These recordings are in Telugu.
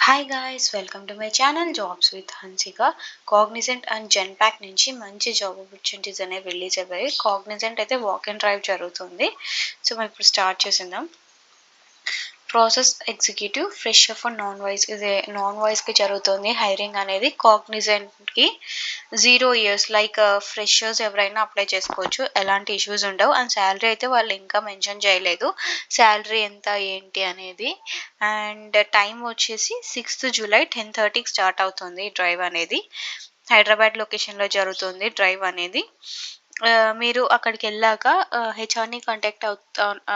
Hi guys, welcome to my channel jobs with Hansika. Cognizant and Genpact నుంచి మంచి జాబ్ ఆపర్చునిటీస్ అనేవి రిలీజ్ అయ్యాయి. కాగ్నిజెంట్ అయితే వాక్ అండ్ డ్రైవ్ జరుగుతుంది. సో మనం ఇప్పుడు స్టార్ట్ చేసిందాం. Process executive fresher for non voice, ఇది నాన్ వాయిస్కి జరుగుతుంది హైరింగ్ అనేది. కాగ్నిజెంట్కి 0 years లైక్ ఫ్రెషర్స్ ఎవరైనా అప్లై చేసుకోవచ్చు, ఎలాంటి ఇష్యూస్ ఉండవు. అండ్ శాలరీ అయితే వాళ్ళు ఇంకా మెన్షన్ చేయలేదు, శాలరీ ఎంత ఏంటి అనేది. అండ్ టైం వచ్చేసి 6th July 10:30కి స్టార్ట్ అవుతుంది డ్రైవ్ అనేది. హైదరాబాద్ లొకేషన్లో జరుగుతుంది డ్రైవ్ అనేది. మీరు అక్కడికి వెళ్ళాక హెచ్ఆర్ని కాంటాక్ట్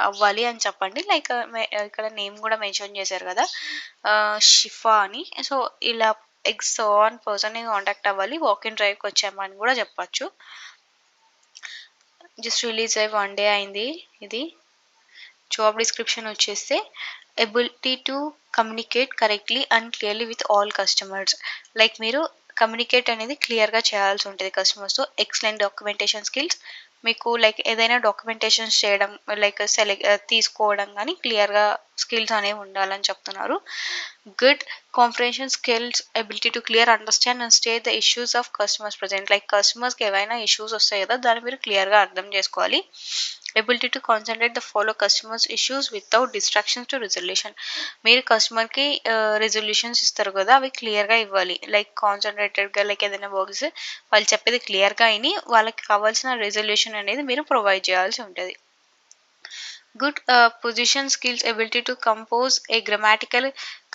అవ్వాలి అని చెప్పండి. లైక్ ఇక్కడ నేమ్ కూడా మెన్షన్ చేశారు కదా, షిఫా అని. సో ఇలా ఆన్ పర్సన్ని కాంటాక్ట్ అవ్వాలి. వాక్ ఇన్ డ్రైవ్కి వచ్చామని కూడా చెప్పచ్చు. జస్ట్ రిలీజ్ అయ్యి 1 day అయింది. ఇది జాబ్ డిస్క్రిప్షన్ వచ్చేస్తే ability to communicate correctly and clearly with all customers. Like మీరు కమ్యూనికేట్ అనేది క్లియర్గా చేయాల్సి ఉంటుంది కస్టమర్స్తో. ఎక్సలెంట్ డాక్యుమెంటేషన్ స్కిల్స్, మీకు లైక్ ఏదైనా డాక్యుమెంటేషన్స్ చేయడం, లైక్ తీసుకోవడం కానీ క్లియర్గా స్కిల్స్ అనేవి ఉండాలని చెప్తున్నారు. Good comprehension skills, ability to clear understand and stay the issues of customers present. Like కస్టమర్స్కి ఏవైనా ఇష్యూస్ వస్తాయి కదా, దాన్ని మీరు క్లియర్గా అర్థం చేసుకోవాలి. Ability to concentrate the follow customers issues without distractions to resolution. మీరు కస్టమర్కి రిజల్యూషన్స్ ఇస్తారు కదా, అవి క్లియర్గా ఇవ్వాలి. లైక్ కాన్సన్ట్రేటెడ్గా, లైక్ ఏదైనా వర్క్స్ వాళ్ళు చెప్పేది క్లియర్గా అయిని వాళ్ళకి కావాల్సిన రిజల్యూషన్ అనేది మీరు ప్రొవైడ్ చేయాల్సి ఉంటుంది. Good position skills, ability to compose a grammatical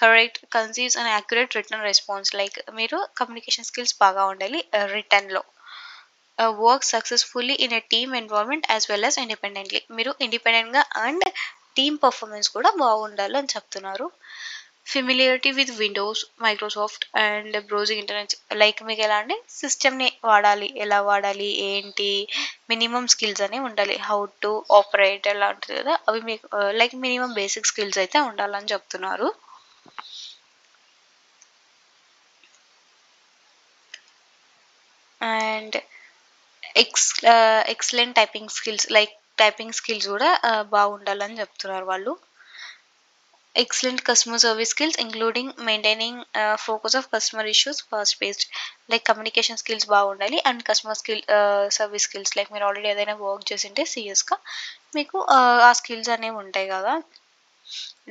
correct, concise and accurate written response. Like మీరు కమ్యూనికేషన్ స్కిల్స్ బాగా ఉండాలి రిటర్న్లో. Work successfully in a team environment as well as independently. మీరు ఇండిపెండెంట్గా అండ్ టీమ్ పర్ఫార్మెన్స్ కూడా బాగుండాలి అని చెప్తున్నారు. Familiarity with Windows, Microsoft and browsing internet. Like మీకు ఎలా అంటే సిస్టమ్ని వాడాలి, ఎలా వాడాలి ఏంటి, మినిమం స్కిల్స్ అనేవి ఉండాలి. హౌ టు ఆపరేట్ ఎలా ఉంటుంది కదా, అవి మీకు లైక్ మినిమం బేసిక్ స్కిల్స్ అయితే ఉండాలని చెప్తున్నారు. And excellent typing skills, like typing skills కూడా బాగుండాలని చెప్తున్నారు వాళ్ళు. Excellent customer service skills including maintaining focus of customer issues fast paced. Like communication skills బాగుండాలి and customer service skills, like మీరు ఆల్రెడీ ఏదైనా వర్క్ చేసింటే సీరియస్గా మీకు ఆ స్కిల్స్ అనేవి ఉంటాయి కదా.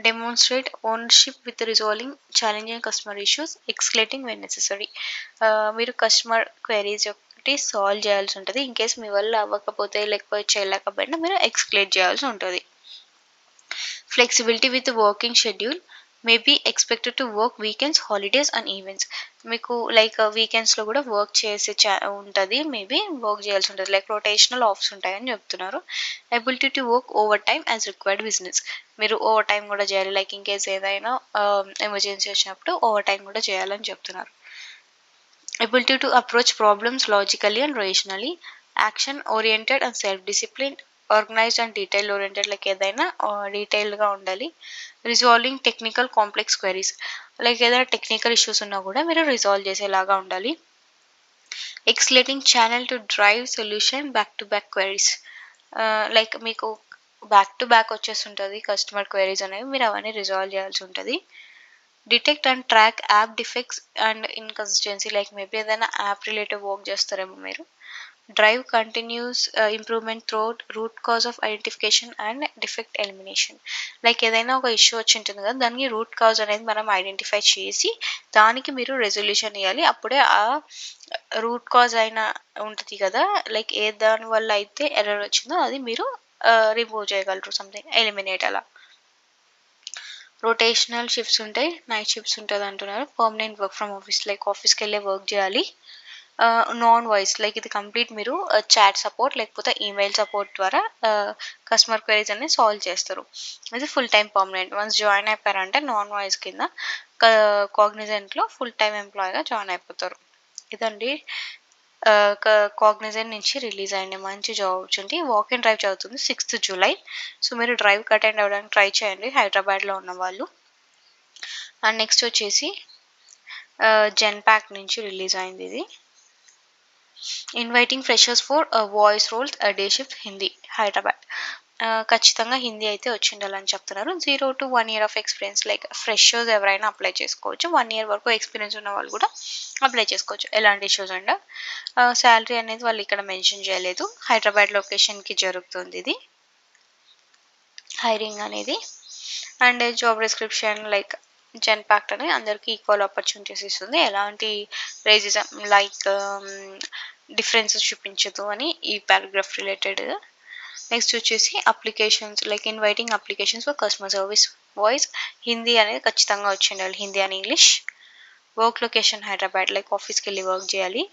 Demonstrate ownership with resolving challenging customer issues, escalating when necessary. మీరు కస్టమర్ క్వైరీస్ ఒకటి సాల్వ్ చేయాల్సి ఉంటుంది. ఇన్ కేస్ మీ వల్ల అవ్వకపోతే లేకపోతే చేయలేకపోయినా మీరు ఎక్స్క్లేట్ చేయాల్సి ఉంటుంది. Flexibility with working schedule, may be expected to work weekends, holidays and events. మీకు లైక్ వీకెండ్స్లో కూడా వర్క్ చేసే ఉంటుంది, మేబీ వర్క్ చేయాల్సి ఉంటుంది. లైక్ రొటేషనల్ ఆఫ్స్ ఉంటాయని చెప్తున్నారు. Ability to work over time as required business. మీరు ఓవర్ టైం కూడా చేయాలి, లైక్ ఇన్ కేస్ ఏదైనా ఎమర్జెన్సీ వచ్చినప్పుడు ఓవర్ టైం కూడా చేయాలని చెప్తున్నారు. Ability to approach problems logically and rationally, action oriented and self disciplined, organized and detail oriented. Like ఏదైనా డీటెయిల్డ్గా ఉండాలి. Resolving technical complex queries, like ఏదైనా టెక్నికల్ ఇష్యూస్ ఉన్నా కూడా మీరు రిజాల్వ్ చేసేలాగా ఉండాలి. Escalating channel to drive solution back to back queries. Like మీకు బ్యాక్ టు బ్యాక్ వచ్చేస్తుంటుంది కస్టమర్ క్వైరీస్ అనేవి, మీరు అవన్నీ రిజాల్వ్ చేయాల్సి ఉంటుంది. Detect and track app defects and inconsistency, like maybe ఏదైనా యాప్ రిలేటెడ్ వర్క్ చేస్తారేమో మీరు. Drive continuous improvement through root cause of identification and defect elimination. Like ఏదైనా ఒక ఇష్యూ వచ్చి ఉంటుంది కదా, దానికి రూట్ కాజ్ అనేది మనం ఐడెంటిఫై చేసి దానికి మీరు రెజల్యూషన్ ఇవ్వాలి. అప్పుడే ఆ రూట్ కాజ్ అయినా ఉంటుంది కదా, లైక్ ఏ దాని వల్ల అయితే ఎర్రర్ వచ్చిందో అది మీరు రిమూవ్ చేయగలరు, సంథింగ్ ఎలిమినేట్ అలా. రొటేషనల్ షిఫ్ట్స్ ఉంటాయి, నైట్ షిఫ్ట్స్ ఉంటుంది అంటున్నారు. Permanent work from office, like ఆఫీస్కి వెళ్ళే వర్క్ చేయాలి. నాన్ వాయిస్, లైక్ ఇది కంప్లీట్ మీరు చాట్ సపోర్ట్ లేకపోతే ఈమెయిల్ సపోర్ట్ ద్వారా కస్టమర్ క్వైరీస్ అన్ని సాల్వ్ చేస్తారు. ఇది full time permanent. Once join అయిపోయారంటే నాన్ వాయిస్ కింద కాగ్నిజెంట్లో ఫుల్ టైం ఎంప్లాయీగా జాయిన్ అయిపోతారు. ఇదండి కాగ్నిజెంట్ నుంచి రిలీజ్ అయ్యింది మంచి job opportunity. Walk and drive చదువుతుంది 6th July. సో మీరు డ్రైవ్కి అటెండ్ అవ్వడానికి ట్రై చేయండి హైదరాబాద్లో ఉన్న వాళ్ళు. అండ్ నెక్స్ట్ వచ్చేసి జెన్పాక్ నుంచి రిలీజ్ అయింది ఇది. Inviting freshers for voice roles day shift Hindi Hyderabad. ఖచ్చితంగా హిందీ అయితే వచ్చుండాలని చెప్తున్నారు. 0-1 year of experience like freshers ఎవరైనా అప్లై చేసుకోవచ్చు. 1 ఇయర్ వరకు ఎక్స్‌పీరియన్స్ ఉన్న వాళ్ళు కూడా అప్లై చేసుకోవచ్చు. ఎలాంటి ఇష్యూస్ ఉండవు. సాలరీ అనేది వాళ్ళు ఇక్కడ మెన్షన్ చేయలేదు. హైదరాబాద్ లొకేషన్‌కి జరుగుతుంది ఇది హైరింగ్ అనేది. And job description like Genpact అని అందరికీ ఈక్వల్ ఆపర్చునిటీస్ ఇస్తుంది. ఎలాంటి రేసిజం లైక్ డిఫరెన్సెస్ చూపించదు అని ఈ పారాగ్రాఫ్ రిలేటెడ్. నెక్స్ట్ వచ్చేసి applications like inviting applications for customer service voice Hindi అనేది ఖచ్చితంగా వచ్చి ఉండాలి. Hindi and English. Work location Hyderabad like ఆఫీస్కి వెళ్ళి వర్క్ చేయాలి.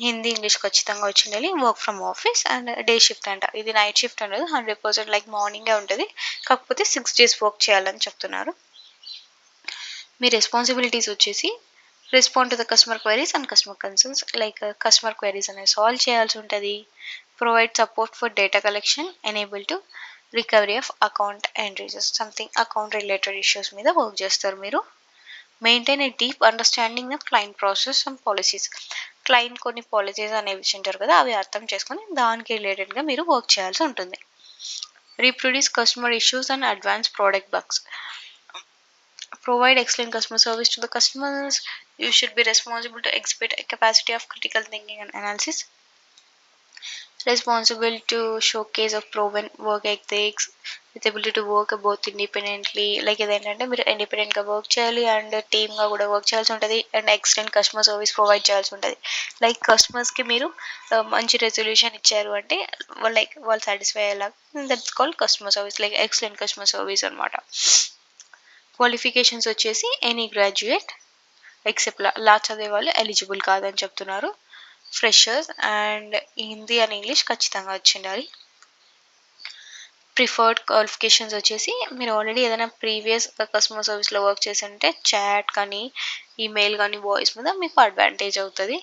హిందీ ఇంగ్లీష్ ఖచ్చితంగా వచ్చి ఉండాలి. Work from office and day shift అంట. ఇది నైట్ షిఫ్ట్ అనేది 100% లైక్ మార్నింగే ఉంటుంది. కాకపోతే 6 days వర్క్ చేయాలని చెప్తున్నారు. మీ రెస్పాన్సిబిలిటీస్ వచ్చేసి respond to the customer queries and customer concerns like customer queries అనేది సాల్వ్ చేయాల్సి ఉంటుంది. Provide support for data collection enable to recovery of account entries something account related issues మీద వర్క్ చేస్తారు మీరు. Maintain a deep understanding of client process and policies client కొన్ని పాలసీస్ అనేవి ఇచ్చింటారు కదా అవి అర్థం చేసుకొని దానికి రిలేటెడ్గా మీరు వర్క్ చేయాల్సి ఉంటుంది. Reproduce customer issues and advance product bugs provide excellent customer service to the customers. You should be responsible to exhibit a capacity of critical thinking and analysis. Responsible to showcase of proven work ethics with ability to work both independently. Like ఇదేంటంటే మీరు ఇండిపెండెంట్గా వర్క్ చేయాలి అండ్ టీమ్గా కూడా వర్క్ చేయాల్సి ఉంటుంది and excellent customer service provide చేయాల్సి ఉంటుంది. లైక్ కస్టమర్స్కి మీరు మంచి రెజల్యూషన్ ఇచ్చారు అంటే లైక్ వాళ్ళు సాటిస్ఫై అయ్యేలాగా that's called customer service like excellent customer service అనమాట. క్వాలిఫికేషన్స్ వచ్చేసి ఎనీ గ్రాడ్యుయేట్ ఎక్సెప్ట్ లా చదివే వాళ్ళు ఎలిజిబుల్ కాదని చెప్తున్నారు. Freshers and Hindi and English ఖచ్చితంగా వచ్చి ఉండాలి. ప్రిఫర్డ్ క్వాలిఫికేషన్స్ వచ్చేసి మీరు ఆల్రెడీ ఏదైనా ప్రీవియస్ కస్టమర్ సర్వీస్లో వర్క్ చేసి ఉంటే చాట్ కానీ ఈమెయిల్ కానీ వాయిస్ మీద మీకు అడ్వాంటేజ్ అవుతుంది.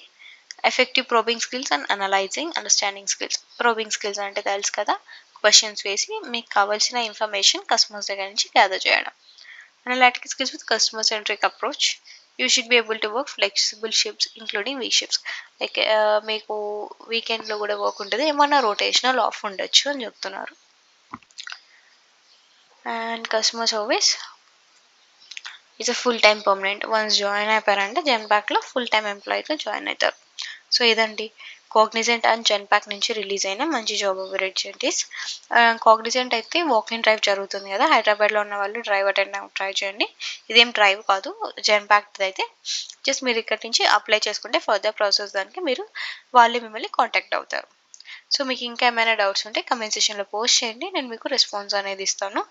Effective probing skills and analysing understanding skills. Probing skills అంటే తెలుసు కదా, క్వశ్చన్స్ వేసి మీకు కావాల్సిన ఇన్ఫర్మేషన్ కస్టమర్స్ దగ్గర నుంచి గ్యాదర్ చేయడం. Analytic skills with customer centric approach. You should be able to work flexible shifts including week shifts. Like మీకు వీకెండ్లో కూడా వర్క్ ఉంటుంది, ఏమన్నా రొటేషనల్ ఆఫ్ ఉండొచ్చు అని చెప్తున్నారు. And customer service it's full time permanent. Once join అయిపోయారంటే జెన్‌పాక్ట్లో ఫుల్ టైమ్ ఎంప్లాయీగా జాయిన్ అవుతారు. సో ఇదండి కాగ్నిజెంట్ అండ్ జెన్‌పాక్ నుంచి రిలీజ్ అయిన మంచి జాబ్ ఆపర్చునిటీస్. కాగ్నిజెంట్ అయితే వాక్ ఇన్ డ్రైవ్ జరుగుతుంది కదా, హైదరాబాద్లో ఉన్న వాళ్ళు డ్రైవ్ అటెండ్ ట్రై చేయండి. ఇదేం డ్రైవ్ కాదు, జెన్‌పాక్ అయితే జస్ట్ మీరు ఇక్కడి నుంచి అప్లై చేసుకుంటే ఫర్దర్ ప్రాసెస్ దానికి మీరు వాళ్ళే మిమ్మల్ని కాంటాక్ట్ అవుతారు. సో మీకు ఇంకా ఏమైనా డౌట్స్ ఉంటే కమెంట్ సెక్షన్లో పోస్ట్ చేయండి, నేను మీకు రెస్పాన్స్ అనేది ఇస్తాను.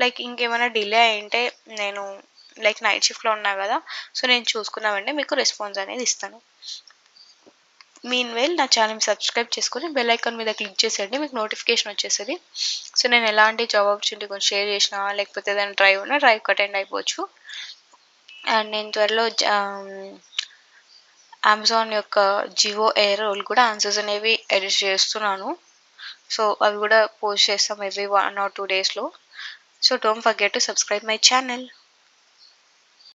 లైక్ ఇంకేమైనా డిలే అయింటే నేను లైక్ నైట్ షిఫ్ట్లో ఉన్నా కదా, సో నేను చూసుకున్నామంటే మీకు రెస్పాన్స్ అనేది ఇస్తాను. మీన్వైల్ నా ఛానల్ని సబ్స్క్రైబ్ చేసుకొని బెల్ ఐకాన్ మీద క్లిక్ చేసేయండి, మీకు నోటిఫికేషన్ వచ్చేస్తుంది. సో నేను ఎలాంటి జాబ్ ఆపర్చునిటీ కొంచెం షేర్ చేసినా లేకపోతే ఏదైనా డ్రైవ్ ఉన్నా డ్రైవ్కి అటెండ్ అయిపోవచ్చు. అండ్ నేను త్వరలో అమెజాన్ యొక్క జియో ఎయిర్ రోల్ కూడా ఆన్సర్స్ అనేవి ఎడిట్ చేస్తున్నాను. సో అవి కూడా పోస్ట్ చేస్తాం ఎవ్రీ 1 or 2 daysలో. So don't forget to subscribe my channel.